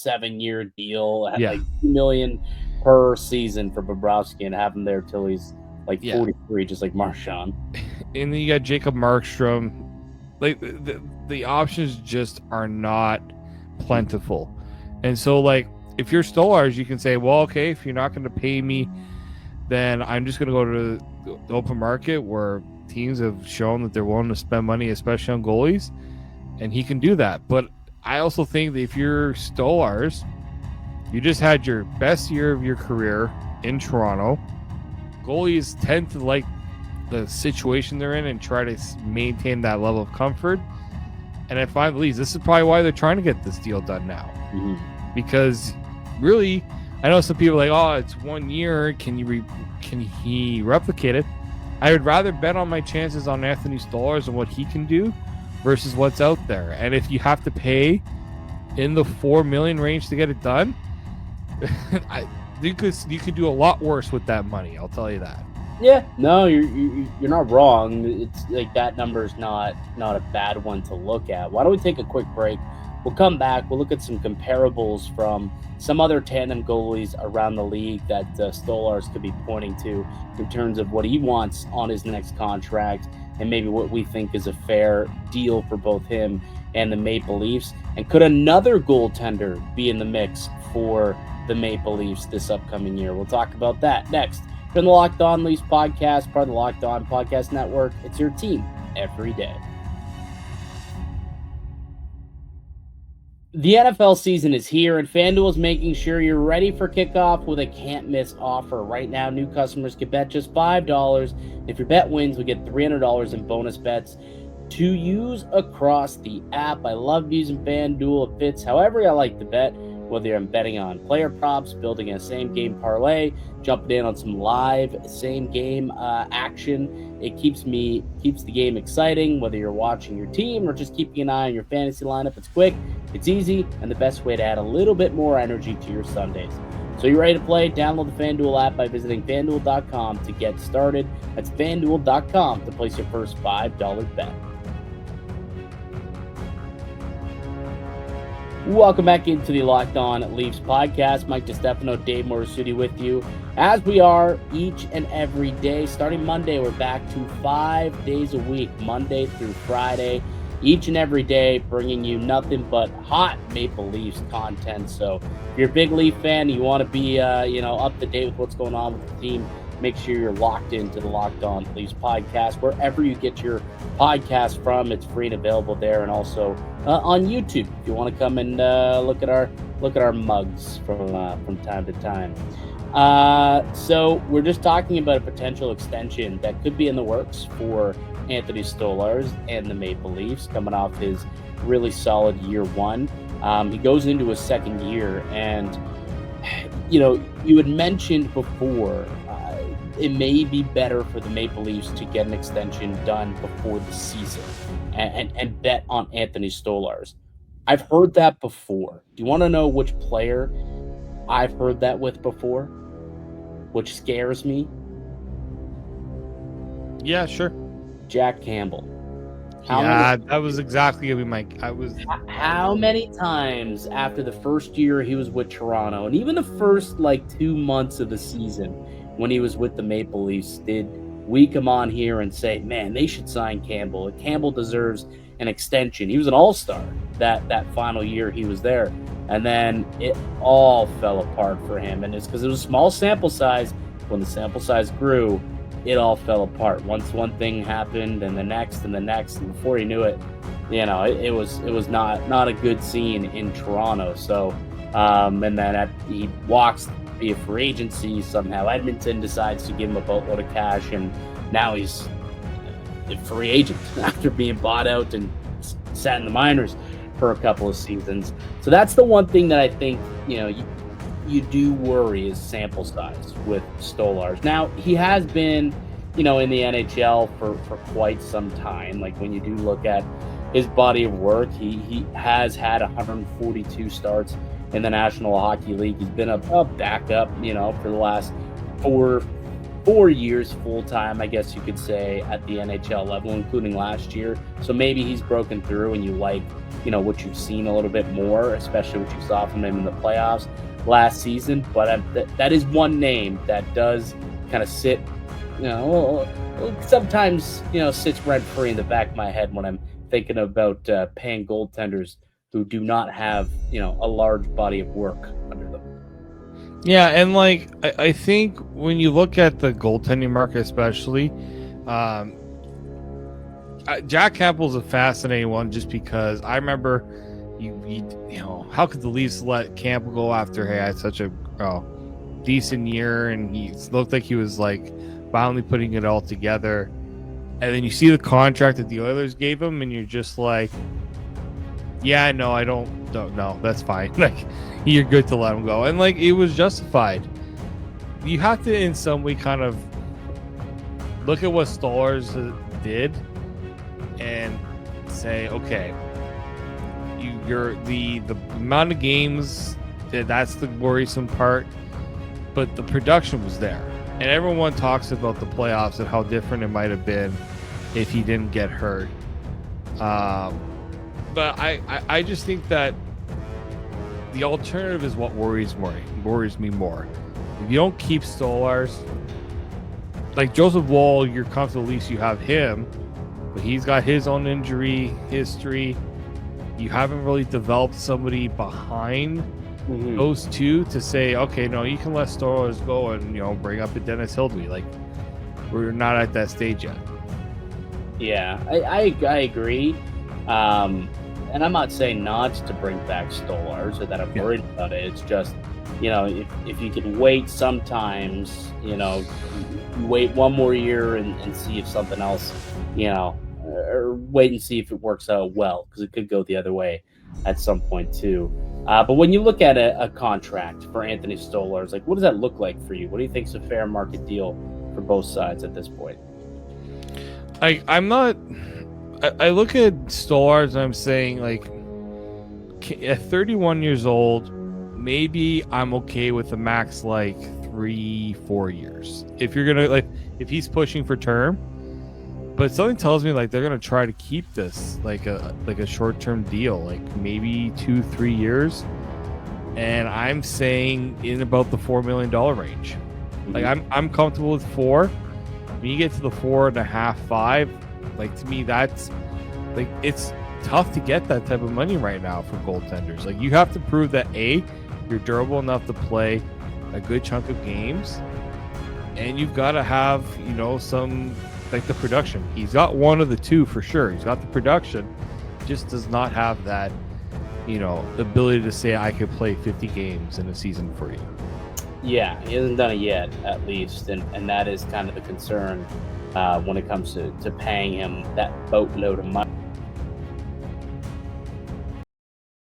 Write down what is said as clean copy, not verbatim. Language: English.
7-year deal at Yeah. like $2 million per season for Bobrovsky and have him there till he's like 43, just like Marchand. And then you got Jacob Markstrom. Like the options just are not plentiful. And so like if you're Stolarz, you can say, well, okay, if you're not going to pay me, then I'm just going to go to the open market where teams have shown that they're willing to spend money, especially on goalies, and he can do that. But I also think that if you're Stolarz, you just had your best year of your career in Toronto. Goalies tend to like the situation they're in and try to maintain that level of comfort. And at five leagues, this is probably why they're trying to get this deal done now. Mm-hmm. Because really, I know some people are like, oh, it's 1 year. Can he replicate it? I would rather bet on my chances on Anthony Stolarz and what he can do versus what's out there. And if you have to pay in the $4 million range to get it done, you could do a lot worse with that money. I'll tell you that. Yeah, no, you're not wrong. It's like that number is not a bad one to look at. Why don't we take a quick break? We'll come back. We'll look at some comparables from some other tandem goalies around the league that Stolarz could be pointing to in terms of what he wants on his next contract and maybe what we think is a fair deal for both him and the Maple Leafs. And could another goaltender be in the mix for the Maple Leafs this upcoming year? We'll talk about that next. From the Locked On Leafs podcast, part of the Locked On Podcast Network. It's your team every day. The NFL season is here, and FanDuel is making sure you're ready for kickoff with a can't-miss offer. Right now, new customers can bet just $5. If your bet wins, we get $300 in bonus bets to use across the app. I love using FanDuel. It fits however I like to bet, whether I'm betting on player props, building a same-game parlay, jumping in on some live same-game action. It keeps the game exciting, whether you're watching your team or just keeping an eye on your fantasy lineup. It's quick, it's easy, and the best way to add a little bit more energy to your Sundays. So you're ready to play? Download the FanDuel app by visiting FanDuel.com to get started. That's FanDuel.com to place your first $5 bet. Welcome back into the Locked On Leafs podcast. Mike DiStefano, Dave Morisuti with you, as we are each and every day. Starting Monday, we're back to 5 days a week, Monday through Friday, each and every day, bringing you nothing but hot Maple Leafs content. So if you're a big Leaf fan, you want to be up to date with what's going on with the team, make sure you're locked into the Locked On Leafs podcast, wherever you get your podcast from. It's free and available there, and also on YouTube if you want to come and look at our mugs from time to time. So we're just talking about a potential extension that could be in the works for Anthony Stolarz and the Maple Leafs, coming off his really solid year one. He goes into his second year, and you had mentioned before it may be better for the Maple Leafs to get an extension done before the season and bet on Anthony Stolarz. I've heard that before. Do you want to know which player I've heard that with before? Which scares me? Yeah, sure. Jack Campbell. That was exactly going to be How many times after the first year he was with Toronto, and even the first 2 months of the season when he was with the Maple Leafs, did we come on here and say, man, they should sign Campbell. Campbell deserves an extension. He was an all-star that final year he was there. And then it all fell apart for him. And it's because it was a small sample size. When the sample size grew, it all fell apart. Once one thing happened, and the next, and the next, and before you knew it, it was not a good scene in Toronto. So, and then he walks via free agency. Somehow Edmonton decides to give him a boatload of cash, and now he's a free agent after being bought out and sat in the minors for a couple of seasons. So that's the one thing that I think you do worry is sample size with Stolarz. Now, he has been, in the NHL for quite some time. When you do look at his body of work, he has had 142 starts in the National Hockey League. He's been a backup, for the last 4 years full time, I guess you could say, at the NHL level, including last year. So maybe he's broken through, and you like, what you've seen a little bit more, especially what you saw from him in the playoffs last season. But that is one name that does kind of sit, sometimes sits rent free in the back of my head when I'm thinking about paying goaltenders who do not have a large body of work under them. Yeah, and like I think when you look at the goaltending market, especially, Jack Campbell's a fascinating one, just because I remember how could the Leafs let Campbell go after he had such a decent year, and he looked like he was like finally putting it all together, and then you see the contract that the Oilers gave him, and you're just like, yeah, no, I don't know, that's fine. Like, you're good to let him go, and like it was justified. You have to in some way kind of look at what Stolarz did and say, okay, you're the amount of games, that's the worrisome part, but the production was there, and everyone talks about the playoffs and how different it might have been if he didn't get hurt. But I just think that the alternative is what worries me more. If you don't keep Stolarz, like Joseph Woll, you're comfortable, at least you have him, but he's got his own injury history. You haven't really developed somebody behind those two to say, okay, no, you can let Stolarz go and bring up a Dennis Hildeby. Like, we're not at that stage yet. Yeah, I agree. And I'm not saying not to bring back Stolarz or that I'm worried about it. It's just, if you can wait sometimes, wait one more year and see if something else, or wait and see if it works out well, because it could go the other way at some point too. But when you look at a contract for Anthony Stolarz, like, what does that look like for you? What do you think is a fair market deal for both sides at this point? I look at Stolarz and I'm saying, like, at 31 years old, maybe I'm okay with a max like 3-4 years. If you're gonna if he's pushing for term, but something tells me like they're gonna try to keep this like a short-term deal, like maybe 2-3 years. And I'm saying in about the $4 million range. Like, I'm comfortable with 4. When you get to the 4.5, 5. Like, to me, that's like, it's tough to get that type of money right now for goaltenders. Like, you have to prove that you're durable enough to play a good chunk of games, and you've got to have some, like, the production. He's got one of the two for sure. He's got the production, just does not have that ability to say, I could play 50 games in a season for you. Yeah, he hasn't done it yet, at least, and that is kind of the concern when it comes to paying him that boatload of money.